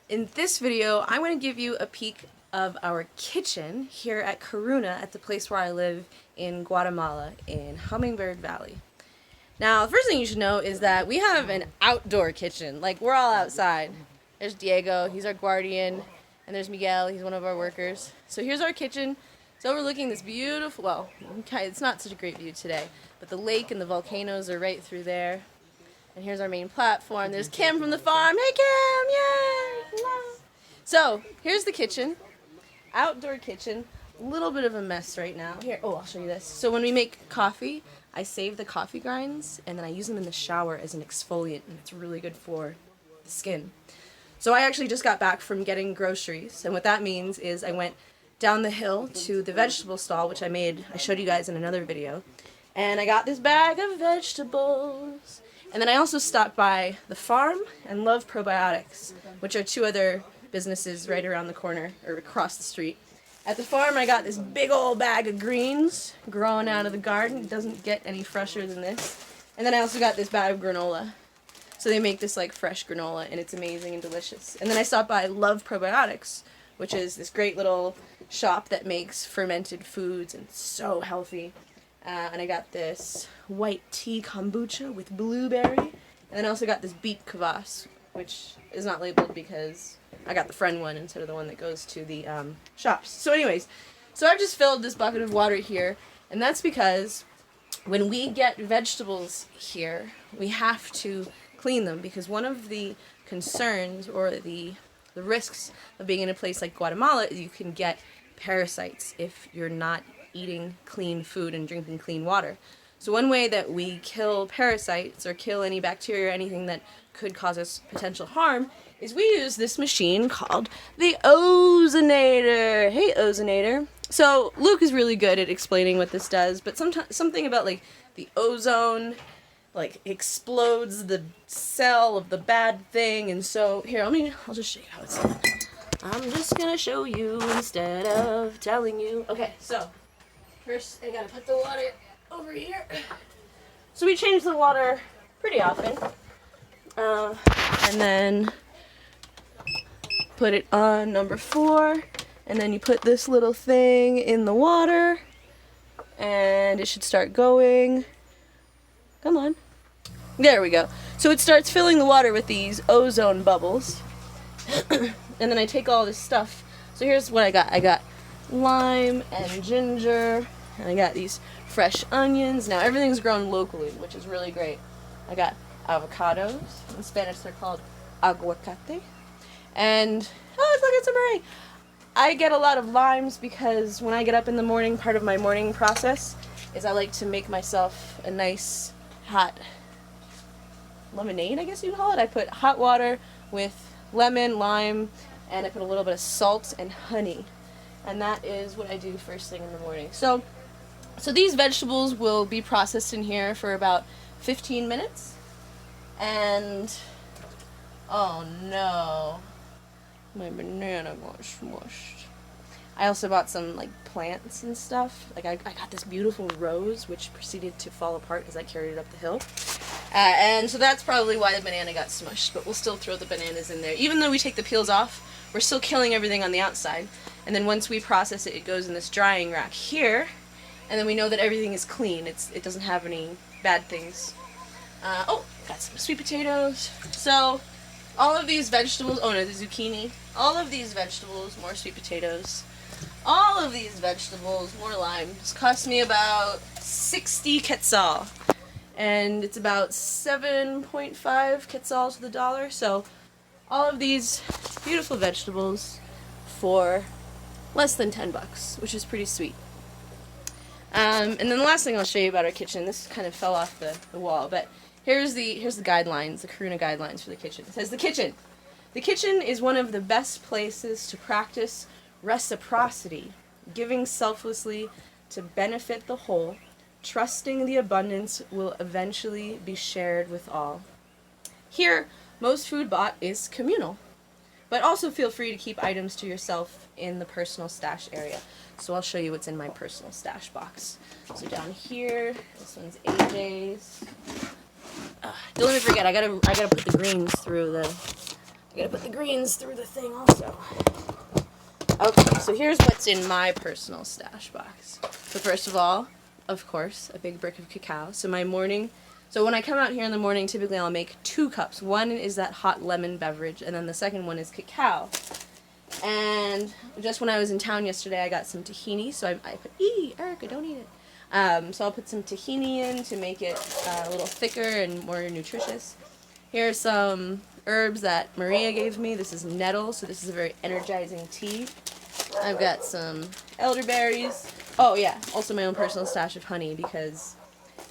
In this video, I'm going to give you a peek of our kitchen here at Karuna, at the place where I live in Guatemala, in Hummingbird Valley. Now, the first thing you should know is that we have an outdoor kitchen. Like, we're all outside. There's Diego, he's our guardian, and there's Miguel, he's one of our workers. So here's our kitchen. It's overlooking this beautiful, well, okay, it's not such a great view today, but the lake and the volcanoes are right through there. And here's our main platform. There's Kim from the farm. Hey, Kim! Yay! Hello. So, here's the kitchen. Outdoor kitchen. A little bit of a mess right now. Here, oh, I'll show you this. So when we make coffee, I save the coffee grinds, and then I use them in the shower as an exfoliant, and it's really good for the skin. So I actually just got back from getting groceries, and what that means is I went down the hill to the vegetable stall, which I showed you guys in another video, and I got this bag of vegetables. And then I also stopped by the farm and Love Probiotics, which are two other businesses right around the corner, or across the street. At the farm, I got this big old bag of greens growing out of the garden. It doesn't get any fresher than this. And then I also got this bag of granola. So they make this like fresh granola, and it's amazing and delicious. And then I stopped by Love Probiotics, which is this great little shop that makes fermented foods, and it's so healthy. And I got this white tea kombucha with blueberry. And then I also got this beet kvass, which is not labeled because I got the friend one instead of the one that goes to the shops. So anyways, so I've just filled this bucket of water here. And that's because when we get vegetables here, we have to clean them. Because one of the concerns or the risks of being in a place like Guatemala is you can get parasites if you're not eating clean food and drinking clean water. So one way that we kill parasites or kill any bacteria or anything that could cause us potential harm is we use this machine called the ozonator. Hey, ozonator. So Luke is really good at explaining what this does, but something about like the ozone like explodes the cell of the bad thing, and so here, I'll just show you how it's done. I'm just gonna show you instead of telling you. Okay, so first, I gotta put the water over here. So we change the water pretty often. And then put it on number 4. And then you put this little thing in the water. And it should start going. Come on. There we go. So it starts filling the water with these ozone bubbles. And then I take all this stuff. So here's what I got. I got lime and ginger. And I got these fresh onions. Now everything's grown locally, which is really great. I got avocados. In Spanish they're called aguacate. And, oh, look, it's a meringue. I get a lot of limes because when I get up in the morning, part of my morning process is I like to make myself a nice hot lemonade, I guess you'd call it. I put hot water with lemon, lime, and I put a little bit of salt and honey. And that is what I do first thing in the morning. So these vegetables will be processed in here for about 15 minutes. And, oh no, my banana got smushed. I also bought some like plants and stuff. Like I got this beautiful rose which proceeded to fall apart as I carried it up the hill. And so that's probably why the banana got smushed, but we'll still throw the bananas in there. Even though we take the peels off, we're still killing everything on the outside. And then once we process it, it goes in this drying rack here. And then we know that everything is clean. It doesn't have any bad things. Got some sweet potatoes. So all of these vegetables, oh no, the zucchini. All of these vegetables, more sweet potatoes. All of these vegetables, more limes, cost me about 60 quetzal. And it's about 7.5 quetzal to the dollar. So all of these beautiful vegetables for less than 10 bucks, which is pretty sweet. And then the last thing I'll show you about our kitchen, this kind of fell off the wall, but here's the guidelines, the Karuna guidelines for the kitchen. It says the kitchen is one of the best places to practice reciprocity, giving selflessly to benefit the whole, trusting the abundance will eventually be shared with all. Here, most food bought is communal, but also feel free to keep items to yourself in the personal stash area. So I'll show you what's in my personal stash box. So down here, this one's AJ's. Don't let me forget, I gotta put the greens through I gotta put the greens through the thing also. Okay, so here's what's in my personal stash box. So first of all, of course, a big brick of cacao. So when I come out here in the morning, typically I'll make 2 cups. One is that hot lemon beverage, and then the second one is cacao. And just when I was in town yesterday, I got some tahini, so I put, Erica, don't eat it. So I'll put some tahini in to make it a little thicker and more nutritious. Here are some herbs that Maria gave me. This is nettle, so this is a very energizing tea. I've got some elderberries. Oh yeah, also my own personal stash of honey because,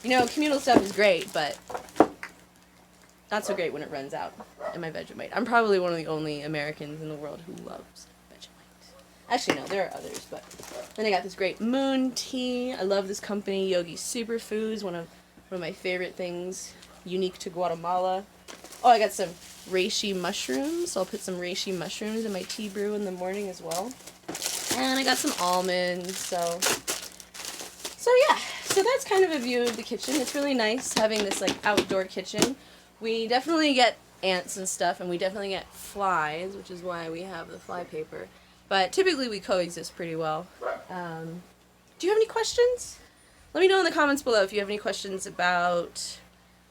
you know, communal stuff is great, but not so great when it runs out in my Vegemite. I'm probably one of the only Americans in the world who loves Vegemite. Actually, no, there are others, but then I got this great moon tea. I love this company, Yogi Superfoods, one of my favorite things, unique to Guatemala. Oh, I got some reishi mushrooms, so I'll put some reishi mushrooms in my tea brew in the morning as well. And I got some almonds, so yeah. So that's kind of a view of the kitchen. It's really nice having this like outdoor kitchen. We definitely get ants and stuff, and we definitely get flies, which is why we have the fly paper. But typically we coexist pretty well. Do you have any questions? Let me know in the comments below if you have any questions about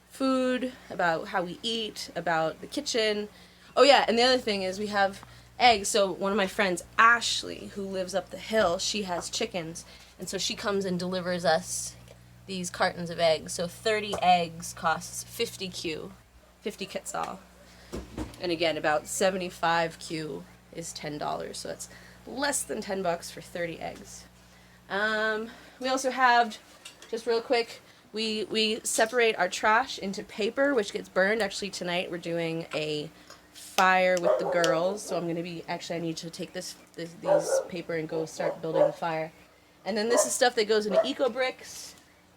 food, about how we eat, about the kitchen. Oh yeah, and the other thing is we have eggs. So one of my friends, Ashley, who lives up the hill, she has chickens, and so she comes and delivers us these cartons of eggs. So 30 eggs costs 50 quetzal. And again, about 75 Q is $10, so that's less than $10 for 30 eggs. We also have, just real quick, we separate our trash into paper, which gets burned. Actually, tonight we're doing a fire with the girls, so I'm going to be, actually I need to take these paper and go start building the fire. And then this is stuff that goes into eco bricks,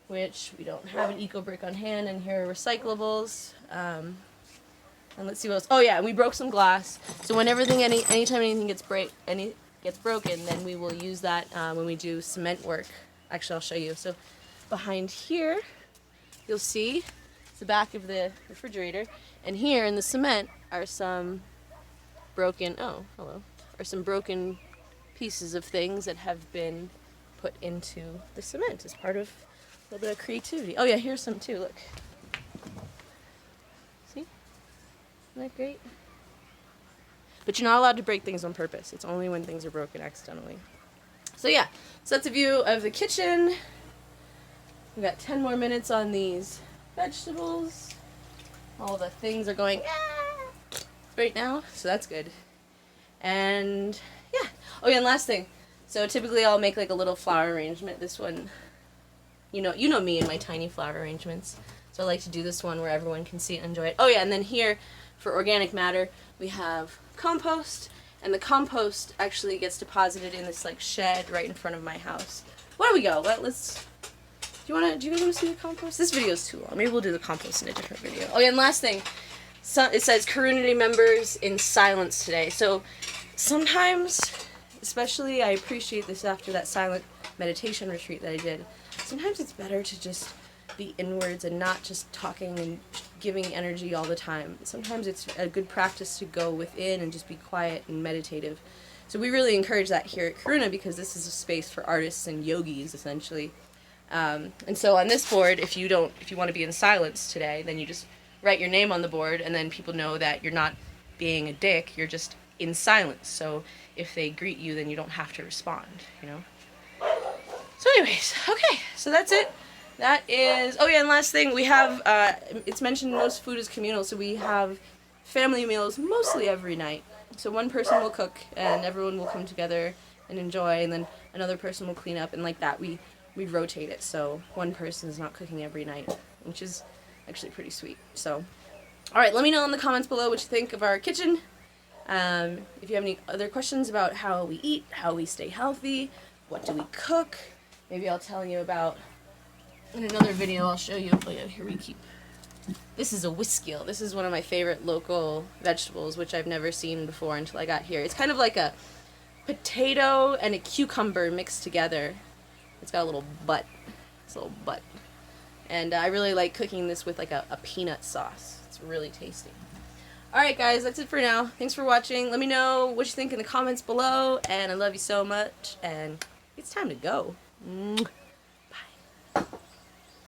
which we don't have an eco brick on hand, and here are recyclables. And let's see what else. Oh yeah, and we broke some glass. So when anytime anything gets broken, then we will use that when we do cement work. Actually, I'll show you. So behind here, you'll see it's the back of the refrigerator, and here in the cement are some broken pieces of things that have been put into the cement as part of a little bit of creativity. Oh yeah, here's some too, look. See? Isn't that great? But you're not allowed to break things on purpose. It's only when things are broken accidentally. So yeah, so that's a view of the kitchen. We've got 10 more minutes on these vegetables. All the things are going right now, so that's good. And yeah. Oh yeah, and last thing. So typically I'll make like a little flower arrangement. This one, you know me and my tiny flower arrangements. So I like to do this one where everyone can see it and enjoy it. Oh yeah, and then here for organic matter, we have compost, and the compost actually gets deposited in this like shed right in front of my house. Where do we go? Do you guys want to see the compost? This video is too long. Maybe we'll do the compost in a different video. Oh yeah, and last thing. So it says Karuna Day members in silence today. So sometimes, especially I appreciate this after that silent meditation retreat that I did, sometimes it's better to just be inwards and not just talking and giving energy all the time. Sometimes it's a good practice to go within and just be quiet and meditative. So we really encourage that here at Karuna because this is a space for artists and yogis essentially. And so on this board, if you want to be in silence today, then you just write your name on the board, and then people know that you're not being a dick, you're just in silence. So if they greet you, then you don't have to respond, you know? So anyways, okay, so that's it. That is, oh yeah, and last thing, we have, it's mentioned most food is communal, so we have family meals mostly every night. So one person will cook, and everyone will come together and enjoy, and then another person will clean up, and like that, we rotate it, so one person is not cooking every night, which is actually pretty sweet. So, alright, let me know in the comments below what you think of our kitchen. If you have any other questions about how we eat, how we stay healthy, what do we cook, maybe I'll tell you about, in another video I'll show you. Oh yeah, here we keep, this is a whiskill. This is one of my favorite local vegetables, which I've never seen before until I got here. It's kind of like a potato and a cucumber mixed together. It's got a little butt. It's a little butt. And I really like cooking this with like a peanut sauce. It's really tasty. Alright guys, that's it for now. Thanks for watching. Let me know what you think in the comments below, and I love you so much, and it's time to go.